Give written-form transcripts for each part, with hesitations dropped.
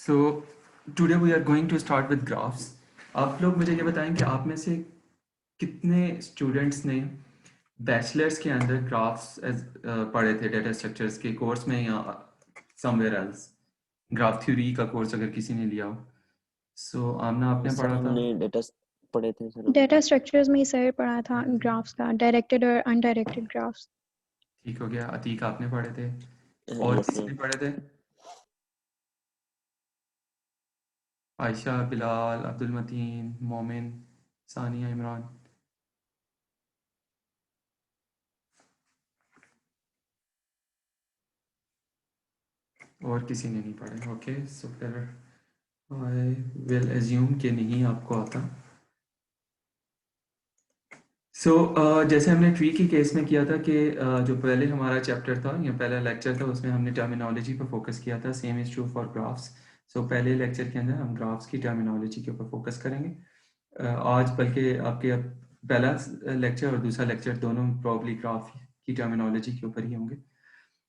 So today we are going to start with graphs. आप लोग मुझे ये बताएं कि आप में से कितने स्टूडेंट्स ने बैचलर्स के अंदर ग्राफ्स पढ़े थे डेटा स्ट्रक्चर्स के कोर्स में या समवेयर एल्स। ग्राफ थ्योरी का कोर्स अगर किसी ने लिया हो। सो आमना आपने सर पढ़ा था। हमने डेटा पढ़े थे सर। डेटा स्ट्रक्चर्स में ही सर पढ़ा था ग्राफ्स का, डायरेक्टेड और अनडायरेक्टेड ग्राफ्स। ठीक हो गया। अतीक आपने पढ़े थे और यस किसी सर। ने पढ़े थे? आयशा, बिलाल, अब्दुल मतीन, मोमिन, सानिया, इमरान। और किसी ने नहीं पढ़े। ओके, सो फिर आई विल एज्यूम कि नहीं आपको आता। जैसे हमने ट्री के केस में किया था कि जो पहले हमारा चैप्टर था या पहला लेक्चर था उसमें हमने टर्मिनोलॉजी पर फोकस किया था। Same is true for graphs. पहले लेक्चर के अंदर हम ग्राफ्स की टर्मिनोलॉजी के ऊपर फोकस करेंगे। आज बल्कि आपके पहला लेक्चर और दूसरा लेक्चर दोनों प्रॉब्ली ग्राफ की टर्मिनोलॉजी के ऊपर ही होंगे।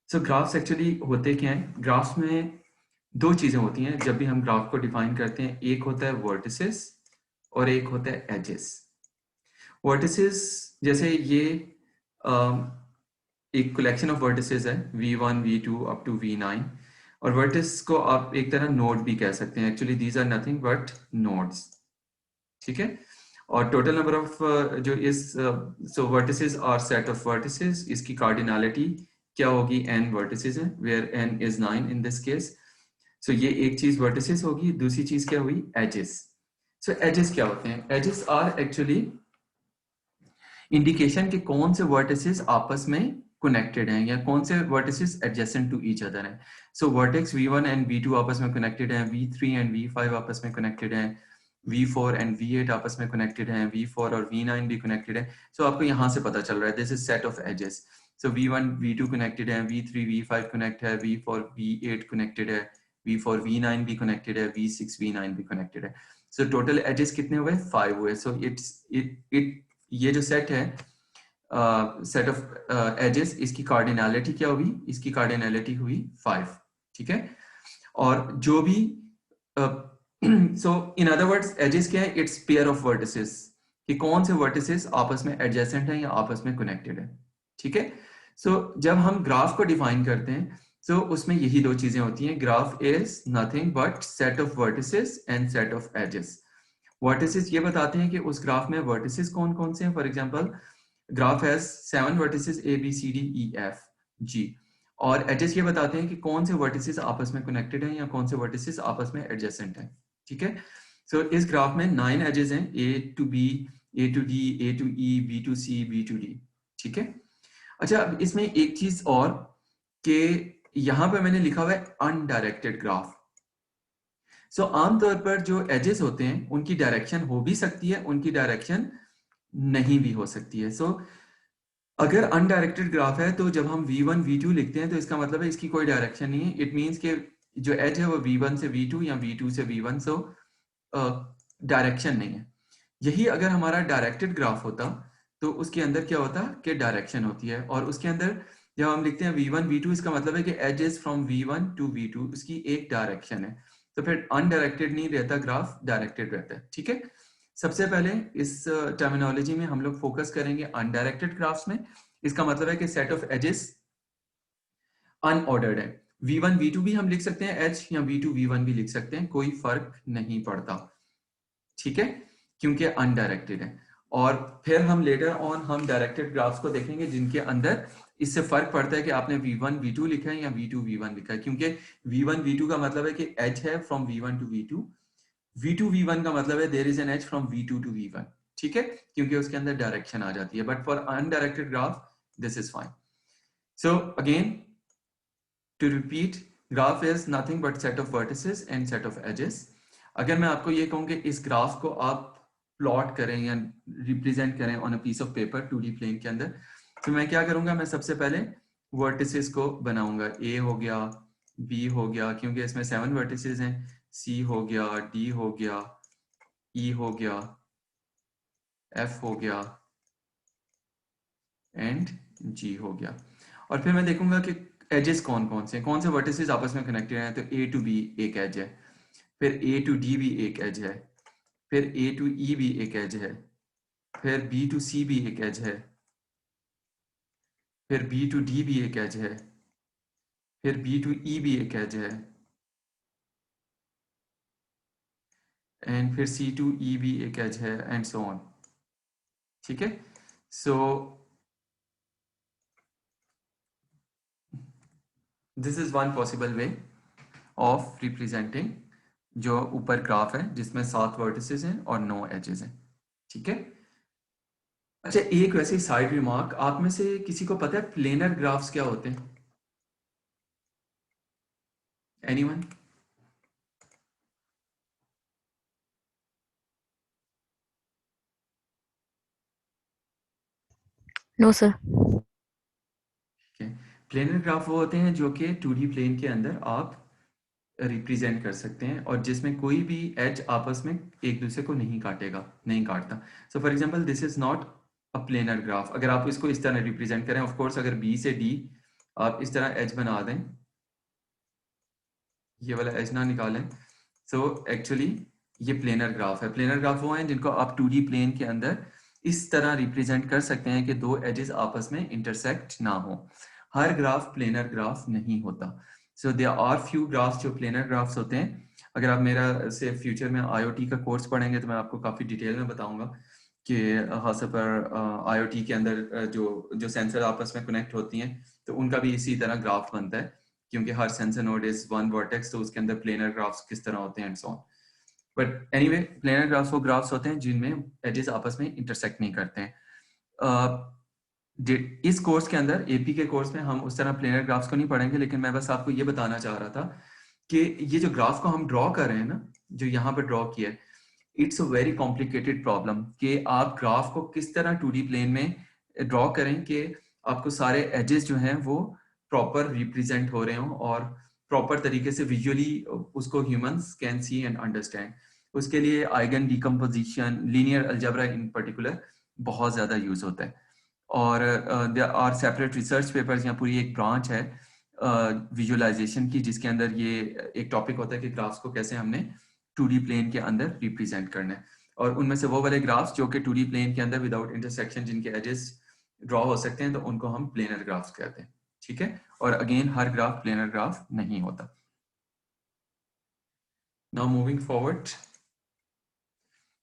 ग्राफ्स एक्चुअली होते क्या हैं? ग्राफ्स में दो चीज़ें होती हैं जब भी हम ग्राफ को डिफाइन करते हैं। एक होता है वर्टिसेस और एक होता है एजेस। वर्टिसेस जैसे ये एक कलेक्शन ऑफ वर्टिसेस है v1 v2 up to v9। और वर्टिस को आप एक तरह नोड भी कह सकते हैं। Actually these are nothing but nodes. ठीक है। और टोटल नंबर ऑफ जो इस so vertices are set of vertices. इसकी कार्डिनलिटी क्या होगी? n वर्टिसेस हैं where n is 9 in this case. ये एक चीज वर्टिसेस होगी। दूसरी चीज क्या हुई? एजेस। एजेस क्या होते हैं? एजेस आर एक्चुअली इंडिकेशन कि कौन से वर्टिसेस आपस में कनेक्टेड हैं या कौन से vertices adjacent to each other हैं। वर्टेक्स v1 एंड v2 आपस में कनेक्टेड हैं, v3 एंड v5 आपस में कनेक्टेड हैं, v4 एंड v8 आपस में कनेक्टेड हैं, v4 और v9 भी कनेक्टेड है। आपको यहां से पता चल रहा है this is set of edges. v1 v2 connected है, v3 v5 कनेक्ट है, v4 v8 कनेक्टेड है, v4 v9 भी कनेक्टेड है, v6 v9 भी कनेक्टेड है। टोटल एजेस कितने हुए? 5 हुए। इट ये जो सेट है सेट ऑफ एजेस, इसकी कार्डिनलिटी क्या हुई? इसकी कार्डिनलिटी हुई 5। ठीक है। और जो भी इन अदर वर्ड्स एजेस क्या है? इट्स पेयर ऑफ वर्टिसेस कि कौन से वर्टिसेस आपस में एडजेसेंट हैं या आपस में कनेक्टेड है। ठीक है। जब हम ग्राफ को डिफाइन करते हैं उसमें यही दो चीजें होती हैं। Graph is nothing but set of vertices and set of edges. Vertices ये बताते हैं कि उस ग्राफ में वर्टिसेस कौन कौन से हैं। For example graph has 7 vertices A B C D E F G। और एजेस ये बताते हैं कि कौन से वर्टिसेस आपस में कनेक्टेड हैं या कौन से वर्टिसेस आपस में एडजेसेंट हैं। ठीक है। इस ग्राफ में 9 एजेस हैं, A to B, A to D, A to E, B to C, B to D। ठीक है। अच्छा, अब इसमें एक चीज और कि यहां पर मैंने लिखा हुआ है अनडायरेक्टेड ग्राफ। आमतौर पर जो एजेस होते हैं उनकी डायरेक्शन हो भी सकती है, उनकी डायरेक्शन नहीं भी हो सकती है। अगर अनडायरेक्टेड ग्राफ है तो जब हम v1 v2 लिखते हैं तो इसका मतलब है इसकी कोई डायरेक्शन नहीं है। इट मींस कि जो एज है वो v1 से v2 या v2 से v1, डायरेक्शन नहीं है। यही अगर हमारा डायरेक्टेड ग्राफ होता तो उसके अंदर क्या होता कि डायरेक्शन होती है। और उसके अंदर जब हम लिखते हैं v1 v2 इसका मतलब है कि edges from v1 to v2 उसकी एक डायरेक्शन है। फिर अनडायरेक्टेड नहीं रहता ग्राफ, डायरेक्टेड रहता है। ठीक है। सबसे पहले इस टर्मिनोलॉजी में हम लोग फोकस करेंगे अनडायरेक्टेड ग्राफ्स में। इसका मतलब है कि सेट ऑफ एजेस अनऑर्डर्ड है। v1 v2 भी हम लिख सकते हैं एच, या v2 v1 भी लिख सकते हैं, कोई फर्क नहीं पड़ता। ठीक है, क्योंकि अनडायरेक्टेड है। और फिर हम लेटर ऑन हम डायरेक्टेड ग्राफ्स को देखेंगे जिनके अंदर इससे फर्क पड़ता है कि आपने v1 v2 लिखा है या v2 v1 लिखा है। क्योंकि v1 v2 का मतलब है कि एच है from v1 to v2, v2 v1 का मतलब है there is an edge from v2 to v1। ठीक है, क्योंकि उसके अंदर डायरेक्शन आ जाती है। But for undirected graph this is fine. Again to repeat, graph is nothing but set of vertices and set of edges. अगर मैं आपको ये कहूं कि इस ग्राफ को आप प्लॉट करें या रिप्रेजेंट करें on a piece of paper 2D plane के अंदर, तो मैं क्या करूंगा? मैं सबसे पहले वर्टिसेस को बनाऊंगा। A हो गया, B हो गया, क्योंकि इसमें 7 वर्टिसेस हैं, C हो गया, D हो गया, E हो गया, F हो गया एंड G हो गया। और फिर मैं देखूंगा कि एजेस कौन कौन से हैं, कौन से वर्टिसेस आपस में कनेक्टेड हैं। तो A to B एक एज है, फिर A to D भी एक एज है, फिर A to E भी एक एज है, फिर B to C भी एक एज है, फिर B to D भी एक एज है, फिर B to E भी एक एज है, एंड फिर C to E भी एक एज है, एंड सो ऑन। ठीक है, so this is one possible way of representing जो ऊपर ग्राफ है जिसमें 7 वर्टिसेस हैं और 9 एजेस हैं। ठीक है, अच्छा एक वैसे साइड रिमार्क, आप में से किसी को पता है प्लेनर ग्राफ्स क्या होते हैं? एनीवन? No sir. ठीक है, प्लेनर ग्राफ वो होते हैं जो कि 2D प्लेन के अंदर आप रिप्रेजेंट कर सकते हैं और जिसमें कोई भी एज आपस में एक दूसरे को नहीं काटेगा, नहीं काटता। सो for example this is not a planar graph. अगर आप इसको इस तरह रिप्रेजेंट करें, ऑफ कोर्स अगर बी से डी आप इस तरह एज बना दें, ये वाला एज ना निकालें, सो एक्चुअली ये प्लेनर ग्राफ है। प्लेनर ग्राफ वो हैं जिनको आप 2D प्लेन के अंदर इस तरह रिप्रेजेंट कर सकते हैं कि दो एजेस आपस में इंटरसेक्ट ना हो। हर ग्राफ प्लेनर ग्राफ नहीं होता। So there are few graphs जो प्लेनर ग्राफ्स होते हैं। अगर आप मेरा से फ्यूचर में IoT का कोर्स पढ़ेंगे तो मैं आपको काफ़ी डिटेल में बताऊंगा कि खास पर IoT के अंदर जो सेंसर आपस में कनेक्ट होती हैं तो उनका भी इसी तरह ग्राफ बनता है, क्योंकि हर sensor node is one vertex, तो उसके अंदर प्लेनर ग्राफ्स किस तरह होते हैं and so on. But anyway planar graphs वो ग्राफ्स होते हैं जिनमें एजेस आपस में इंटरसेक्ट नहीं करते हैं। इस कोर्स के अंदर AP के कोर्स में हम उस तरह प्लेनर ग्राफ्स को नहीं पढ़ेंगे, लेकिन मैं बस आपको ये बताना चाह रहा था कि ये जो ग्राफ को हम ड्रॉ कर रहे हैं ना, जो यहाँ पर ड्रॉ किया है, it's a very complicated problem कि आप ग्राफ को किस तरह 2D प्लेन में ड्रॉ करें कि आपको सारे एजेस जो हैं वो प्रॉपर रिप्रेजेंट हो रहे हों और प्रॉपर तरीके से विजुअली उसको humans can see and understand. उसके लिए eigen decomposition, linear algebra in particular बहुत ज़्यादा यूज होता है और there are separate research papers या पूरी एक ब्रांच है विजुअलाइजेशन की जिसके अंदर ये एक टॉपिक होता है कि ग्राफ्स को कैसे हमने 2D प्लेन के अंदर रिप्रेजेंट करना है। और उनमें से वो वाले ग्राफ्स जो कि 2D प्लेन के अंदर विदाउट इंटरसेक्शन जिनके एजेस ड्रॉ हो सकते हैं तो उनको हम प्लेनर ग्राफ्स कहते हैं। ठीक है, और अगेन हर ग्राफ प्लेनर ग्राफ नहीं होता। नाउ मूविंग फॉरवर्ड,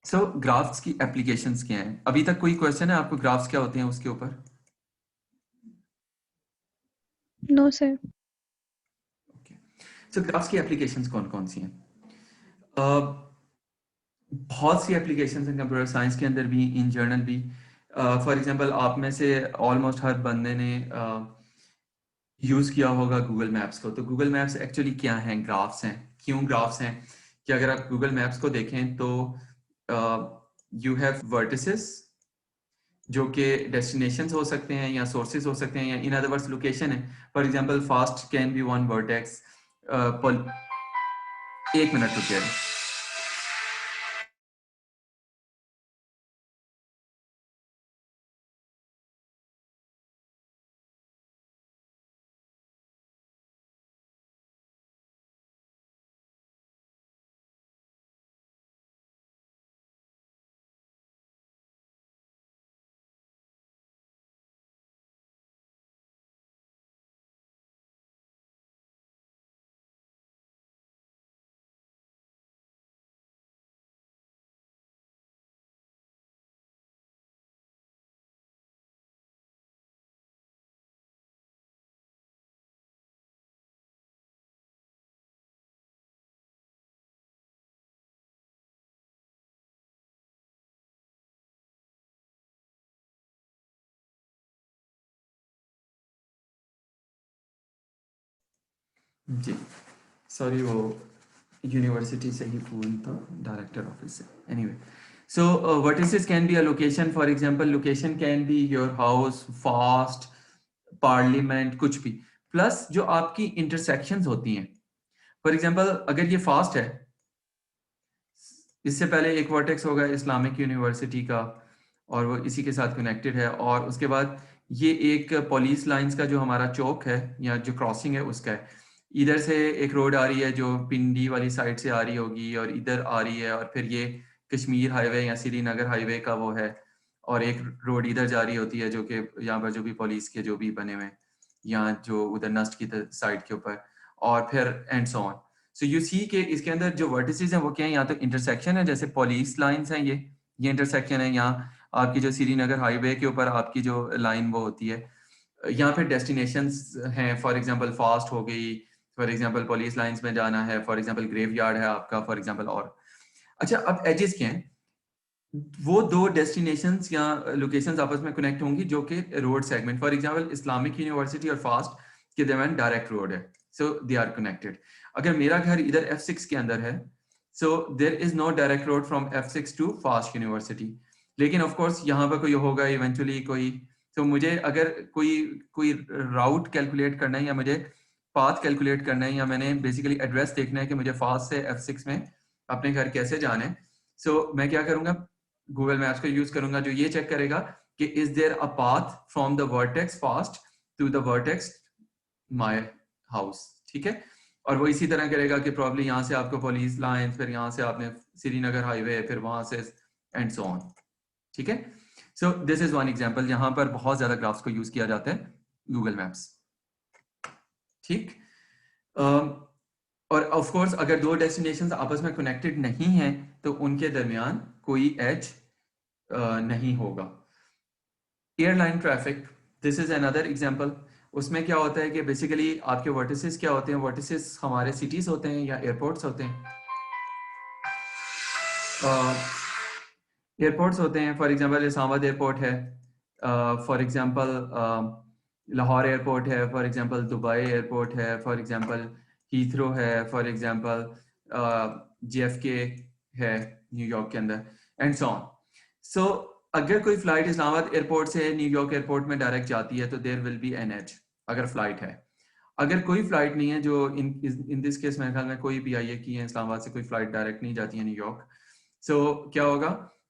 सो ग्राफ्स की एप्लीकेशंस क्या हैं? अभी तक कोई क्वेश्चन है आपको ग्राफ्स क्या होते हैं उसके ऊपर? No sir. सो ग्राफ्स की एप्लीकेशंस कौन कौन सी हैं? बहुत सी एप्लीकेशंस हैं कंप्यूटर साइंस के अंदर भी, इन जर्नल भी। फॉर एग्जांपल आप में से ऑलमोस्ट हर बंदे ने यूज किया होगा गूगल मैप्स को। तो गूगल मैप्स एक्चुअली क्या हैं? ग्राफ्स हैं। क्यों ग्राफ्स हैं? कि अगर आप गूगल मैप्स को देखें तो यू हैव वर्टिसेस जो कि डेस्टिनेशंस हो सकते हैं या सोर्सेज हो सकते हैं या इन अदर वर्ड्स लोकेशन है। For example fast can be one vertex. एक मिनट रुकिए। जी सॉरी, वो यूनिवर्सिटी से ही फोन था, डायरेक्टर ऑफिस से। Anyway, so vertices can be a location. For example location can be your house, fast, parliament, कुछ भी। Plus जो आपकी इंटरसेक्शंस होती हैं, फॉर एग्जांपल अगर ये फास्ट है, इससे पहले एक वर्टेक्स होगा इस्लामिक यूनिवर्सिटी का और वो इसी के साथ कनेक्टेड है, और उसके बाद ये एक पुलिस लाइंस का जो हमारा चौक है या जो क्रॉसिंग है उसका है। इधर से एक रोड आ रही है जो पिंडी वाली साइड से आ रही होगी और इधर आ रही है, और फिर ये कश्मीर हाईवे या श्रीनगर हाईवे का वो है, और एक रोड इधर जा रही होती है जो कि यहाँ पर जो भी पुलिस के जो भी बने हुए हैं, यहाँ जो उधर नस्ट की साइड के ऊपर, और फिर and so on. So you see के इसके अंदर जो वर्टिसेस हैं वो क्या है, यहाँ तो इंटरसेक्शन है, जैसे पुलिस लाइंस हैं, ये इंटरसेक्शन है। यहाँ आपकी जो श्रीनगर हाईवे के ऊपर आपकी जो लाइन वो होती है, यहाँ पे डेस्टिनेशंस हैं, फॉर एग्जांपल फास्ट हो गई, फॉर एग्जांपल पुलिस लाइंस में जाना है, फॉर एग्जांपल ग्रेवयार्ड है आपका, फॉर एग्जांपल। और अच्छा, अब एजेस क्या हैं, वो दो डेस्टिनेशंस या लोकेशंस आपस में कनेक्ट होंगी जो कि road segment, for example Islamic university और फास्ट के दरमियान डायरेक्ट रोड है, सो दे आर कनेक्टेड। अगर मेरा घर इधर F6 के अंदर है, so there is no direct road from F6 to FAST university, लेकिन ऑफ कोर्स यहाँ पर कोई होगा इवेंचुअली कोई, तो मुझे अगर कोई राउट कैलकुलेट करना है या मुझे पाथ कैलकुलेट करना है या मैंने बेसिकली एड्रेस देखना है कि मुझे फास्ट से F6 में अपने घर कैसे जाना है, सो मैं क्या करूंगा, गूगल मैप्स का यूज करूंगा जो ये चेक करेगा कि is there a path from the vertex FAST to the vertex my house, ठीक है। और वो इसी तरह करेगा कि प्रॉब्ली यहाँ से आपको पुलिस लाइन, फिर यहाँ से आपने श्रीनगर हाईवे, फिर वहां से एंड सो ऑन, ठीक है। So this is one example, यहाँ पर बहुत ज्यादा ग्राफ्स को यूज किया जाता है गूगल मैप्स, ठीक। और ऑफ कोर्स अगर दो डेस्टिनेशंस आपस में कनेक्टेड नहीं हैं तो उनके दरमियान कोई एज नहीं होगा। Airline traffic, this is another example. उसमें क्या होता है कि बेसिकली आपके वर्टिसेस क्या होते हैं, वर्टिसेस हमारे सिटीज होते हैं या एयरपोर्ट्स होते हैं। एयरपोर्ट्स होते हैं, फॉर एग्जांपल इस्लामाबाद एयरपोर्ट है, फॉर एग्जांपल लाहौर एयरपोर्ट है, फॉर एग्जांपल दुबई एयरपोर्ट है, फॉर एग्जांपल हीथ्रो है, फॉर एग्जांपल JFK है न्यूयॉर्क के अंदर, एंड सो ऑन। सो अगर कोई फ्लाइट इस्लामाबाद एयरपोर्ट से न्यूयॉर्क एयरपोर्ट में डायरेक्ट जाती है तो there will be an edge अगर फ्लाइट है। अगर कोई फ्लाइट नहीं है, जो इन दिस केस मेरे ख्याल में कोई भी आई है कि इस्लामाबाद से कोई फ्लाइट डायरेक्ट नहीं जाती है न्यूयॉर्क, सो क्या होगा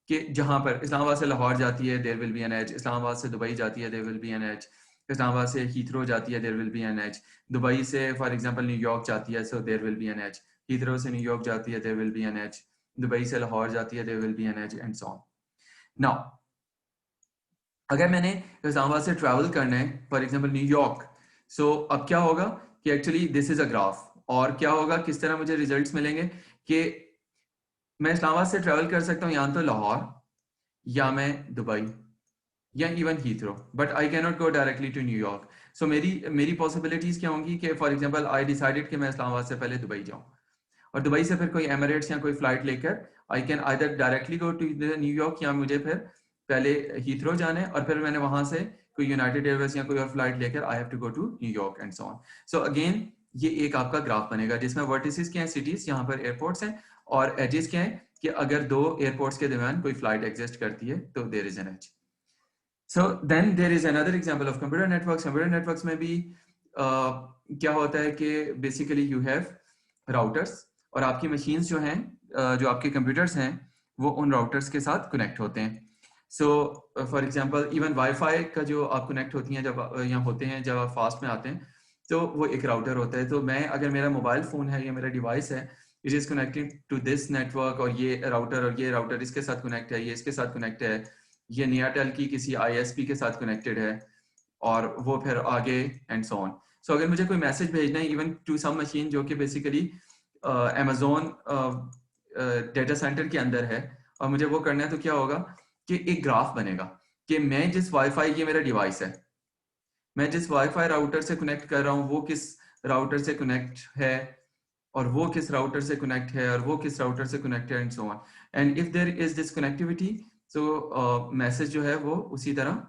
कि जहां पर इस्लामाबाद से लाहौर जाती है there will be an edge, Islamabad से दुबई जाती है there will be an edge, Islamabad से हीथ्रो जाती है there will be an edge, Dubai से फॉर एग्जांपल न्यूयॉर्क जाती है so there will be an edge, Heathrow से न्यूयॉर्क जाती है there will be an edge, Dubai से लाहौर जाती है there will be an edge, and so on. Now अगर मैंने इस्लामाबाद से ट्रैवल करना है फॉर एग्जांपल न्यूयॉर्क, सो अब क्या होगा कि actually this is a graph, और क्या होगा, किस तरह मुझे रिजल्ट्स मिलेंगे कि मैं इस्लामाबाद से ट्रैवल कर सकता हूँ या तो लाहौर या मैं दुबई या even Heathrow, but I can not go directly to New York. So मेरी पॉसिबिलिटीज क्या होंगी कि फॉर एग्जांपल आई डिसाइडेड कि मैं इस्लामाबाद से पहले दुबई जाऊँ, और दुबई से फिर कोई एमिरेट्स या कोई फ्लाइट लेकर I can either directly go to New York, या मुझे फिर पहले हीथ्रो जाना है और फिर मैंने वहां से कोई यूनाइटेड एयरवेज या कोई और फ्लाइट लेकर I have to go to New York, and so on. So again ये एक आपका ग्राफ बनेगा जिसमें वर्टिसेस क्या हैं, सिटीज, यहाँ पर एयरपोर्ट्स हैं, और एजेस क्या है कि अगर दो एयरपोर्ट्स के दरमियान कोई फ्लाइट एग्जिस्ट करती है तो there is an edge. So then there is another example of computer networks. Computer networks में भी क्या होता है कि बेसिकली यू हैव राउटर्स, और आपकी मशीन्स जो हैं, जो आपके कंप्यूटर्स हैं, वो उन राउटर्स के साथ कनेक्ट होते हैं। So for example even wifi का जो आप कनेक्ट होती हैं जब यहाँ होते हैं, जब आप फास्ट में आते हैं, तो वो एक राउटर होता है। तो मैं अगर मेरा मोबाइल फोन है या मेरा डिवाइस है, it is connected to this network, और ये राउटर इसके साथ कनेक्ट है, ये इसके साथ कनेक्ट है, ये नियाटेल की किसी ISP के साथ कनेक्टेड है, और वो फिर आगे एंड सो ऑन। सो अगर मुझे कोई मैसेज भेजना है इवन टू सम मशीन जो कि बेसिकली अमेजोन डेटा सेंटर के अंदर है, और मुझे वो करना है, तो क्या होगा कि एक ग्राफ बनेगा कि मैं जिस वाईफाई, ये मेरा डिवाइस है, मैं जिस वाईफाई राउटर से कनेक्ट कर रहा हूँ वो किस राउटर से कनेक्ट है, और वो किस राउटर से कनेक्ट है, और वो किस राउटर से कनेक्ट है, and so on. And if there is this connectivity, so message जो है वो उसी तरह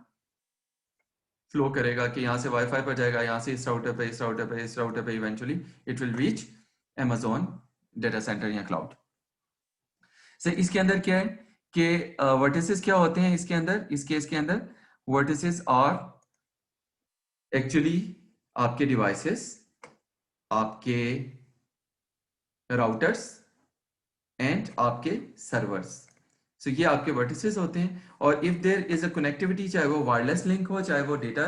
फ्लो करेगा कि यहाँ से वाईफाई पर जाएगा, यहाँ से इस राउटर पे, इस राउटर पे, इस राउटर पे, eventually it will reach Amazon data centre या क्लाउड। सो इसके अंदर क्या है कि वर्टिसेस क्या होते हैं इसके अंदर, इस केस के अंदर वर्टिसेस आर एक्चुअली आपके डिवाइसेस, आपके राउटर्स एंड आपके सर्वर्स। सो ये आपके वर्टिसेस होते हैं, और if there is a connectivity, चाहे वो वायरलेस लिंक हो, चाहे वो डेटा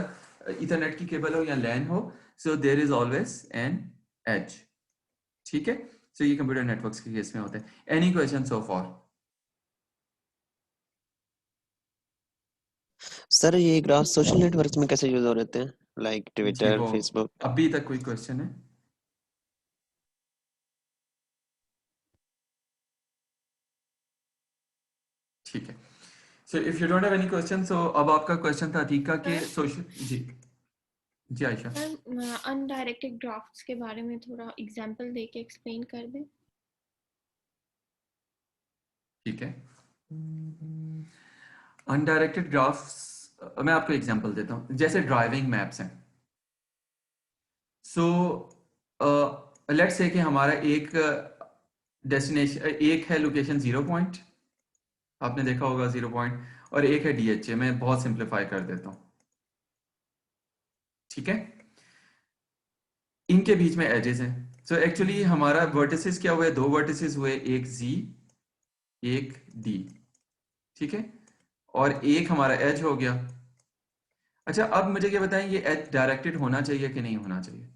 इथरनेट की केबल हो या लैन हो, so there is always an edge. ठीक है, सो ये कंप्यूटर नेटवर्क्स के केस में होता है। Any question so far? Sir ये ग्राफ सोशल नेटवर्क्स में कैसे यूज हो रहे हैं, लाइक जी, ट्विटर, वो फेसबुक? अभी तक कोई क्वेश्चन है? ठीक है, so if you don't have any question, so अब आपका क्वेश्चन था अतीक का कि सोशल। जी जी आयशा। सर अनडायरेक्टेड ड्राफ्ट्स के बारे में थोड़ा एग्जांपल देके एक्सप्लेन कर दें। ठीक है, अनडायरेक्टेड ग्राफ्स मैं आपको एग्जांपल देता हूं, जैसे ड्राइविंग मैप्स हैं। सो लेट्स से कि हमारा एक डेस्टिनेशन, एक है लोकेशन 0 पॉइंट, आपने देखा होगा 0 पॉइंट, और एक है डीएचए। मैं बहुत सिंप्लीफाई कर देता हूं, ठीक है। इनके बीच में एजेस हैं। सो एक्चुअली हमारा वर्टिसेस क्या हुए, दो वर्टिसेस हुए, एक जी एक डी, ठीक है, और एक हमारा एज हो गया। अच्छा, अब मुझे क्या बताएं, ये एज डायरेक्टेड होना चाहिए कि नहीं होना चाहिए?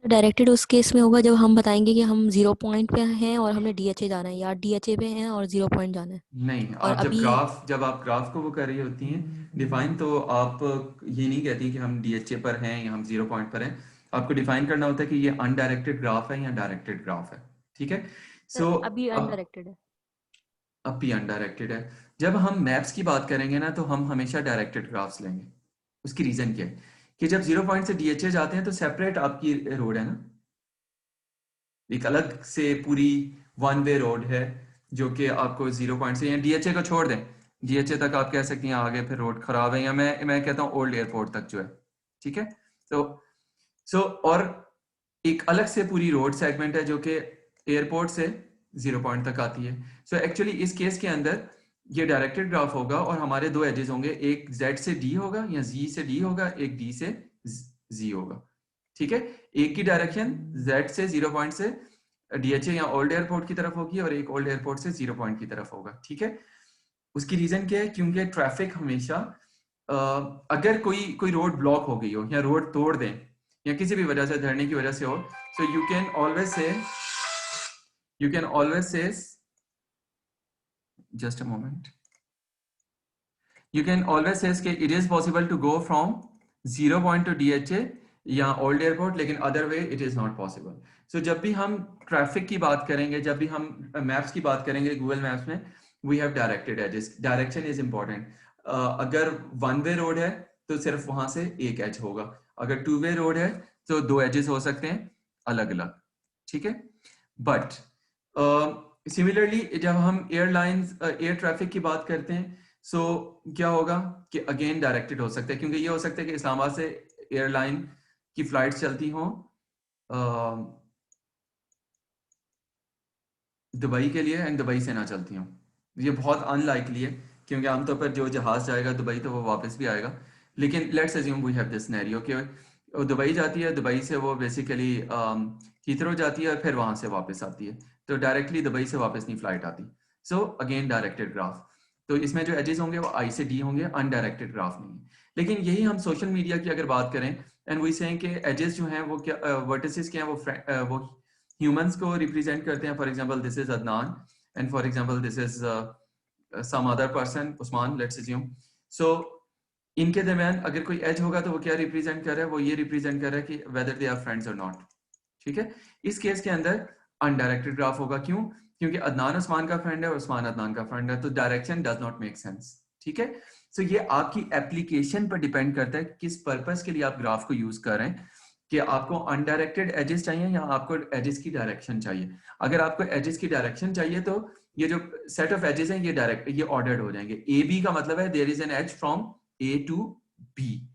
डायरेक्टेड उस केस में होगा जब हम बताएंगे कि हम 0 पॉइंट पे हैं और हमने डीएचए जाना है, या डीएचए पे हैं और 0 पॉइंट जाना है। नहीं, और आप अभी जब आप ग्राफ को वो कर रही होती हैं डिफाइन, तो आप ये नहीं कहती कि हम डीएचए पर हैं या हम 0 पॉइंट पर हैं। आपको डिफाइन करना होता है कि ये अनडायरेक्टेड ग्राफ है या डायरेक्टेड ग्राफ है, ठीक है। सो अभी अब अनडायरेक्टेड है। अब भी अनडायरेक्टेड है। जब हम मैप्स की बात करेंगे ना, तो हम हमेशा डायरेक्टेड ग्राफ्स लेंगे। उसकी रीजन क्या है कि जब 0 पॉइंट से डीएचए जाते हैं तो सेपरेट आपकी रोड है ना, एक अलग से पूरी वन वे रोड है जो कि आपको 0 पॉइंट से, या डीएचए को छोड़ दें, डीएचए तक आप कह सकती हैं आगे फिर रोड खराब है, या मैं कहता हूँ ओल्ड एयरपोर्ट तक जो है, ठीक है। तो और एक अलग से पूरी रोड सेगमेंट है जो कि एयरपोर्ट से 0 पॉइंट तक आती है। सो एक्चुअली इस केस के अंदर ये डायरेक्टेड ग्राफ होगा और हमारे दो एजेस होंगे, एक Z से D होगा या Z से D होगा, एक D से Z होगा, ठीक है। एक की डायरेक्शन Z से 0 पॉइंट से डीएचए या ओल्ड एयरपोर्ट की तरफ होगी और एक ओल्ड एयरपोर्ट से 0 पॉइंट की तरफ होगा, ठीक है। उसकी रीजन क्या है, क्योंकि ट्रैफिक हमेशा अगर कोई रोड ब्लॉक हो गई हो या रोड तोड़ दें या किसी भी वजह से, धरने की वजह से हो, so you can always say just a moment, you can always say कि it is possible to go from 0 point to DHA या ओल्ड एयरपोर्ट, लेकिन other way it is not possible. So जब भी हम ट्रैफिक की बात करेंगे, जब भी हम मैप्स की बात करेंगे गूगल मैप्स में, we have directed edges. Direction is important. अगर वन वे रोड है तो सिर्फ वहां से एक एज होगा, अगर टू वे रोड है तो दो एजेस हो सकते हैं अलग अलग, ठीक है। बट सिमिलरली जब हम एयर ट्रैफिक की बात करते हैं, सो क्या होगा कि अगेन डायरेक्टेड हो सकता है, क्योंकि ये हो सकता है कि इस्लामाबाद से एयरलाइन की फ्लाइट्स चलती हों दुबई के लिए एंड दुबई से ना चलती हों। ये बहुत अनलाइकली है, क्योंकि आमतौर पर जो जहाज जाएगा दुबई तो वो वापस भी आएगा। लेकिन let's assume we have this scenario कि वो दुबई जाती है, दुबई से वो बेसिकली हीथ्रो जाती है और फिर वहां से वापस आती है, तो डायरेक्टली दुबई से वापस नहीं फ्लाइट आती। So again directed graph. तो इसमें जो एजेस होंगे वो आई से डी होंगे, अनडायरेक्टेड ग्राफ नहीं है। लेकिन यही हम सोशल मीडिया की अगर बात करें, एंड वी से कि एजेस जो हैं वो क्या, वर्टिसेस क्या हैं, वो ह्यूमंस को रिप्रेजेंट करते हैं। For example this is Adnan and for example this is some other person, Usman, let's assume. So इनके दरमियान अगर कोई एज होगा तो वो क्या रिप्रेजेंट कर रहा है, वो ये रिप्रेजेंट कर रहा है कि वेदर दे आर फ्रेंड्स और नॉट, ठीक है। इस केस के अंदर अनडायरेक्टेड ग्राफ होगा, क्यों? क्योंकि अदनान उस्मान का फ्रेंड है और उस्मान अदनान का फ्रेंड है, तो direction does not make sense, ठीक है। सो ये आपकी एप्लीकेशन पर डिपेंड करता है किस पर्पस के लिए आप ग्राफ को यूज कर रहे हैं, कि आपको अनडायरेक्टेड एजेस चाहिए या आपको एजेस की डायरेक्शन चाहिए। अगर आपको एजेस की डायरेक्शन चाहिए तो ये जो सेट ऑफ एजेस हैं ये ऑर्डर्ड हो जाएंगे। ए बी का मतलब है there is an edge from A to B,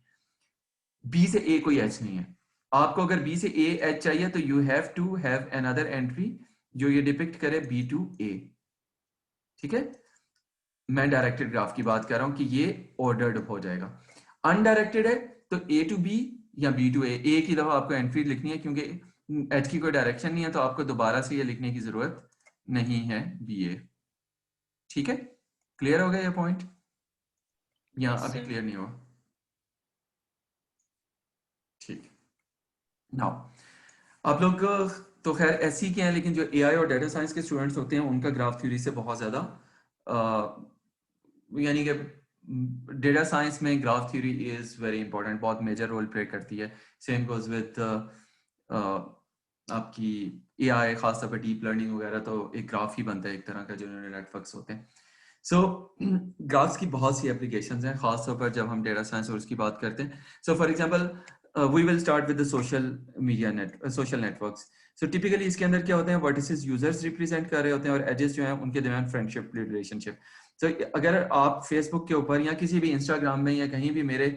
B से ए कोई एज नहीं है। आपको अगर बी से ए एज चाहिए तो you have to have another entry जो ये डिपिक्ट करे बी टू ए, ठीक है। मैं डायरेक्टेड ग्राफ की बात कर रहा हूं कि ये ऑर्डर्ड हो जाएगा। अनडायरेक्टेड है तो ए टू बी या बी टू ए की दफा आपको एंट्री लिखनी है, क्योंकि एच की कोई डायरेक्शन नहीं है, तो आपको दोबारा से ये लिखने की जरूरत नहीं है बी ए, ठीक है। क्लियर हो गया ये पॉइंट या अभी क्लियर नहीं हुआ? नाउ आप लोग तो खैर एससी के हैं, लेकिन जो एआई और डेटा साइंस के स्टूडेंट्स होते हैं उनका ग्राफ थ्योरी से बहुत ज़्यादा यानी कि डेटा साइंस में graph theory is very important, बहुत मेजर रोल प्ले करती है। सेम गोज विद आपकी एआई, खासतौर पर डीप लर्निंग वगैरह, तो एक ग्राफ ही बनता है एक तरह का, जो न्यूरल नेटवर्क्स होते हैं। सो ग्राफ्स की बहुत सी एप्लीकेशंस हैं, खासतौर पर जब हम डेटा साइंस और उसकी बात करते हैं। So for example we will start with the social networks. So typically इसके अंदर क्या होते हैं, वर्टिसेस यूजर्स रिप्रेजेंट कर रहे होते हैं और एजेस जो हैं उनके दरमियान फ्रेंडशिप रिलेशनशिप। सो अगर आप फेसबुक के ऊपर या किसी भी इंस्टाग्राम में या कहीं भी मेरे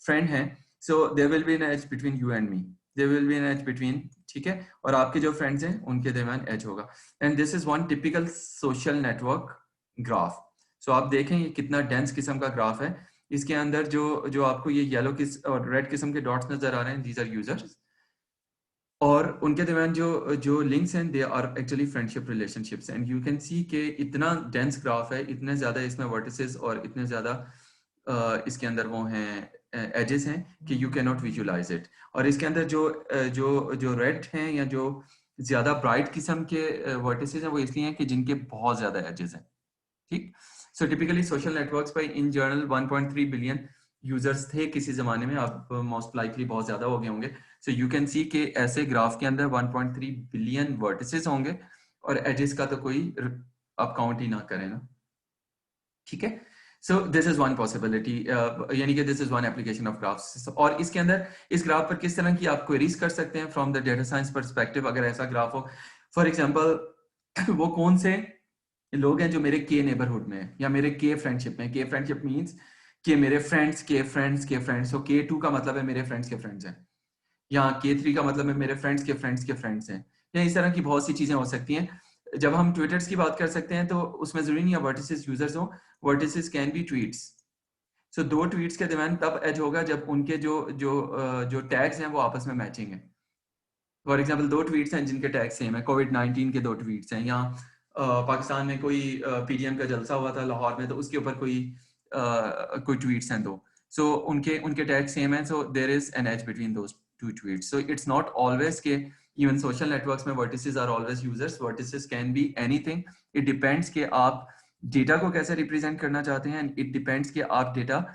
फ्रेंड हैं, so there will be an edge between you and me, there will be an edge between, ठीक है, और आपके जो फ्रेंड्स हैं उनके दरमियान एज होगा। And this is one typical social network graph. So आप देखें ये कितना डेंस किस्म का ग्राफ है। इसके अंदर जो आपको ये येलो और रेड किस्म के डॉट्स नजर आ रहे हैं, दीज आर यूजर्स, और उनके दरमियान जो लिंक्स हैं they are actually friendship relationships. And you can see कि इतना डेंस ग्राफ है, इतने ज्यादा इसमें वर्टिसेस और इतने ज्यादा इसके अंदर वो हैं एजेस हैं कि you can not visualize it. और इसके अंदर जो रेड हैं या जो ज्यादा ब्राइट किस्म के वर्टिसेस हैं वो इसलिए हैं कि जिनके बहुत ज्यादा एजेस हैं, ठीक। सो टिपिकली सोशल नेटवर्क्स पर इन जनरल 1.3 बिलियन यूजर्स थे किसी जमाने में, अब मोस्ट लाइकली बहुत ज्यादा हो गए होंगे। सो यू कैन सी कि ऐसे ग्राफ के अंदर 1.3 बिलियन वर्टिसेस होंगे और एजेस का तो कोई आप काउंट ही ना करें ना, ठीक है। So this is one possibility, यानी कि this is one application of graphs. और इसके अंदर इस ग्राफ पर किस तरह की आप क्वेरीज कर सकते हैं from the data science perspective, अगर ऐसा ग्राफ हो। फॉर एग्जाम्पल वो कौन से लोग हैं जो मेरे के नेबरहुड में है या मेरे के फ्रेंडशिप में। के फ्रेंडशिप मींस कि मेरे फ्रेंड्स के फ्रेंड्स के फ्रेंड्स। तो K2 का मतलब है मेरे फ्रेंड्स के फ्रेंड्स हैं, या K3 का मतलब है मेरे फ्रेंड्स के फ्रेंड्स के फ्रेंड्स हैं, या इस तरह की बहुत सी चीजें हो सकती हैं। जब हम ट्विटर्स की बात कर सकते हैं तो उसमें जरूरी नहीं है वर्टिसेस यूजर्स हो, वर्टिसेस कैन बी ट्वीट्स। सो दो ट्वीट्स के दरमियान तब एज होगा जब उनके जो टैग्स हैं वो आपस में मैचिंग है। फॉर एग्जाम्पल दो ट्वीट्स हैं जिनके टैग सेम है, कोविड-19 के दो ट्वीट्स हैं, या पाकिस्तान में कोई पीडीएम का जलसा हुआ था लाहौर में तो उसके ऊपर कोई ट्वीट्स हैं दो, सो उनके टैग सेम है, so there is an edge between those two tweets. So it's not always के इवन सोशल नेटवर्क्स में vertices are always users, vertices can be anything. It depends कि आप डेटा को कैसे रिप्रेजेंट करना चाहते हैं, एंड इट डिपेंड्स कि आप डेटा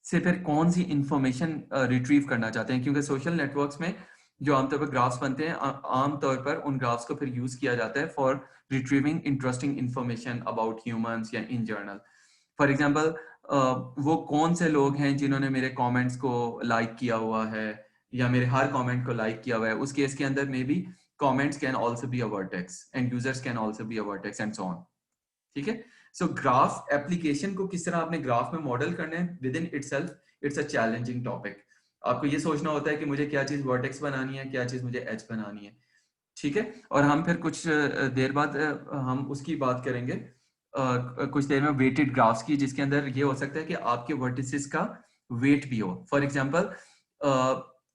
से फिर कौन सी इंफॉर्मेशन रिट्रीव करना चाहते हैं, क्योंकि सोशल नेटवर्क्स में जो आमतौर पर ग्राफ्स बनते हैं, आमतौर पर उन ग्राफ्स को फिर यूज किया जाता है for retrieving interesting information about humans या इन जर्नल। फॉर एग्जांपल वो कौन से लोग हैं जिन्होंने मेरे कमेंट्स को लाइक किया हुआ है या मेरे हर कमेंट को लाइक किया हुआ है, उस केस के अंदर may be comments can also be a vertex and users can also be a vertex and so on, ठीक है। सो ग्राफ एप्लीकेशन को किस तरह आपने ग्राफ में मॉडल करना है with in itself, it's a challenging topic. आपको ये सोचना होता है कि मुझे क्या चीज वर्टेक्स बनानी है, क्या चीज मुझे एज बनानी है, ठीक है। और हम फिर कुछ देर बाद हम उसकी बात करेंगे कुछ देर में वेटेड ग्राफ्स की, जिसके अंदर ये हो सकता है कि आपके वर्टिसेस का वेट भी हो। फॉर एग्जांपल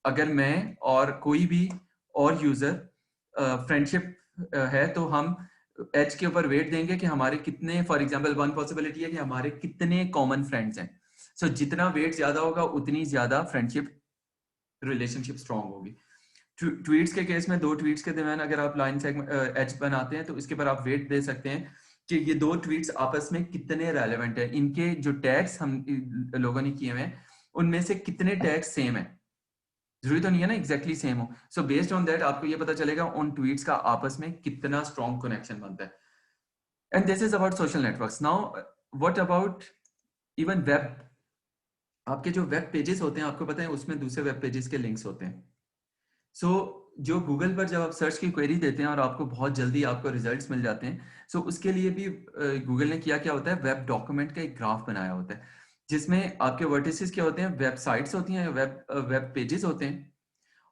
अगर मैं और कोई भी और यूजर फ्रेंडशिप है तो हम एच के ऊपर वेट देंगे कि हमारे कितने, फॉर एग्जांपल वन पॉसिबिलिटी है कि हमारे कितने कॉमन फ्रेंड्स हैं। सो जितना वेट ज्यादा होगा उतनी ज्यादा फ्रेंडशिप रिलेशनशिप स्ट्रांग होगी। ट्वीट्स के केस में दो ट्वीट्स के दरमियान अगर आप लाइन सेगमेंट एच बनाते हैं तो इसके पर आप वेट दे सकते हैं कि ये दो ट्वीट्स आपस में कितने रेलेवेंट है, इनके जो टैग्स हम लोगों ने किए हुए हैं उनमें से कितने टैग्स सेम है। जरूरी तो नहीं है ना एग्जैक्टली सेम हो। सो बेस्ड ऑन दैट आपको ये पता चलेगा उन ट्वीट्स का आपस में कितना स्ट्रॉन्ग कनेक्शन बनता है। And this is about social networks. Now what about even web. आपके जो वेब पेजेस होते हैं आपको पता है उसमें दूसरे वेब पेजेस के लिंक्स होते हैं। सो जो गूगल पर जब आप सर्च की क्वेरी देते हैं और आपको बहुत जल्दी आपको रिजल्ट्स मिल जाते हैं, सो उसके लिए भी गूगल ने क्या होता है, वेब डॉक्यूमेंट का एक ग्राफ बनाया होता है जिसमें आपके वर्टिसेस क्या होते हैं, वेबसाइट्स होती हैं, वेब पेजेस होते हैं,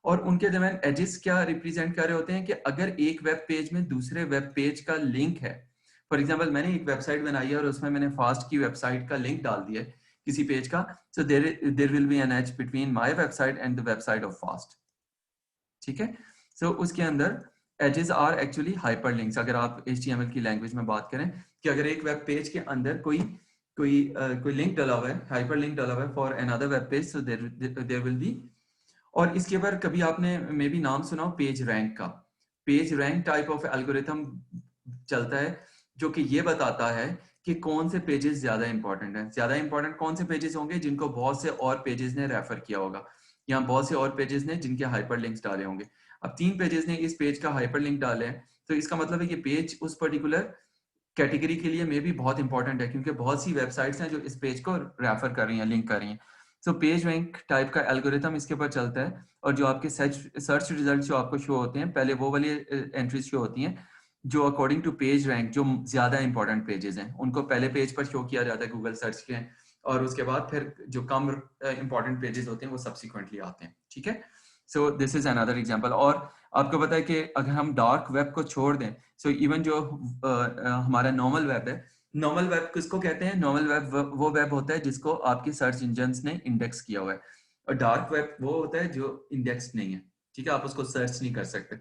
और उनके दरमियान एजेस क्या रिप्रेजेंट कर रहे होते हैं कि अगर एक वेब पेज में दूसरे वेब पेज का लिंक है। फॉर एग्जांपल मैंने एक वेबसाइट बनाई है और उसमें मैंने फास्ट की वेबसाइट का लिंक डाल दिया है किसी पेज का, so there will be an edge between my website and the website of FAST, ठीक है। सो उसके अंदर एजेस आर एक्चुअली हाइपरलिंक्स। अगर आप HTML की लैंग्वेज में बात करें कि अगर एक वेब पेज के अंदर कोई लिंक डाला हुआ है, हाइपरलिंक डाला हुआ है for another web page, so there will be और इसके ऊपर कभी आपने मे बी नाम सुना हो पेज रैंक का। Page rank type of algorithm चलता है जो कि ये बताता है कि कौन से पेजेस ज्यादा इंपॉर्टेंट हैं। ज्यादा इंपॉर्टेंट कौन से पेजेस होंगे जिनको बहुत से और पेजेस ने रेफर किया होगा, या बहुत से और पेजेस ने जिनके हाइपरलिंक्स डाले होंगे। अब 3 पेजेस ने इस पेज का हाइपरलिंक डाले हैं, तो इसका मतलब है कि पेज उस पर्टिकुलर कैटेगरी के लिए मे भी बहुत इंपॉर्टेंट है, क्योंकि बहुत सी वेबसाइट्स हैं जो इस पेज को रेफर कर रही हैं, लिंक कर रही हैं। सो पेज रैंक टाइप का एल्गोरिथम इसके ऊपर चलता है, और जो आपके सर्च रिजल्ट जो आपको शो होते हैं, पहले वो वाली एंट्रीज शो होती हैं जो अकॉर्डिंग टू पेज रैंक जो ज्यादा इंपॉर्टेंट पेजेस हैं उनको पहले पेज पर शो किया जाता है गूगल सर्च के, और उसके बाद फिर जो कम इंपॉर्टेंट पेजेस होते हैं वो सब्सिक्वेंटली आते हैं। ठीक है, so this is another example. और आपको पता है कि अगर हम डार्क वेब को छोड़ दें, सो इवन जो हमारा नॉर्मल वेब है, नॉर्मल वेब किसको कहते हैं? नॉर्मल वेब वो वेब होता है जिसको आपके सर्च इंजन्स ने इंडेक्स किया हुआ है, और डार्क वेब वो होता है जो इंडेक्स नहीं है। ठीक है, आप उसको सर्च नहीं कर सकते।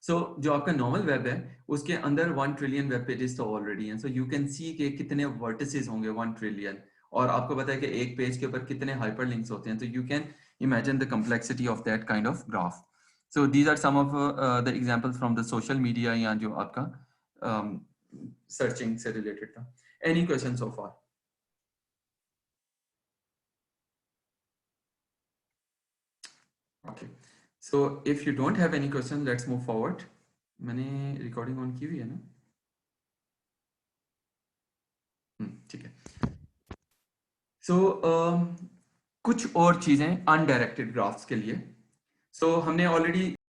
सो जो आपका नॉर्मल वेब है उसके अंदर 1 ट्रिलियन वेब पेजेस तो ऑलरेडी हैं। सो यू कैन सी के कितने वर्टिसेस होंगे 1 ट्रिलियन, और आपको पता है कि एक पेज के ऊपर कितने हाइपरलिंक्स होते हैं, तो you can imagine the complexity of that kind of graph. So these are some of the examples from the social media या जो आपका searching से related था। Any questions so far? Okay. So if you don't have any question, let's move forward. मैंने recording on की हुई है ना? ठीक है। So कुछ और चीजें undirected graphs के लिए। So हमने already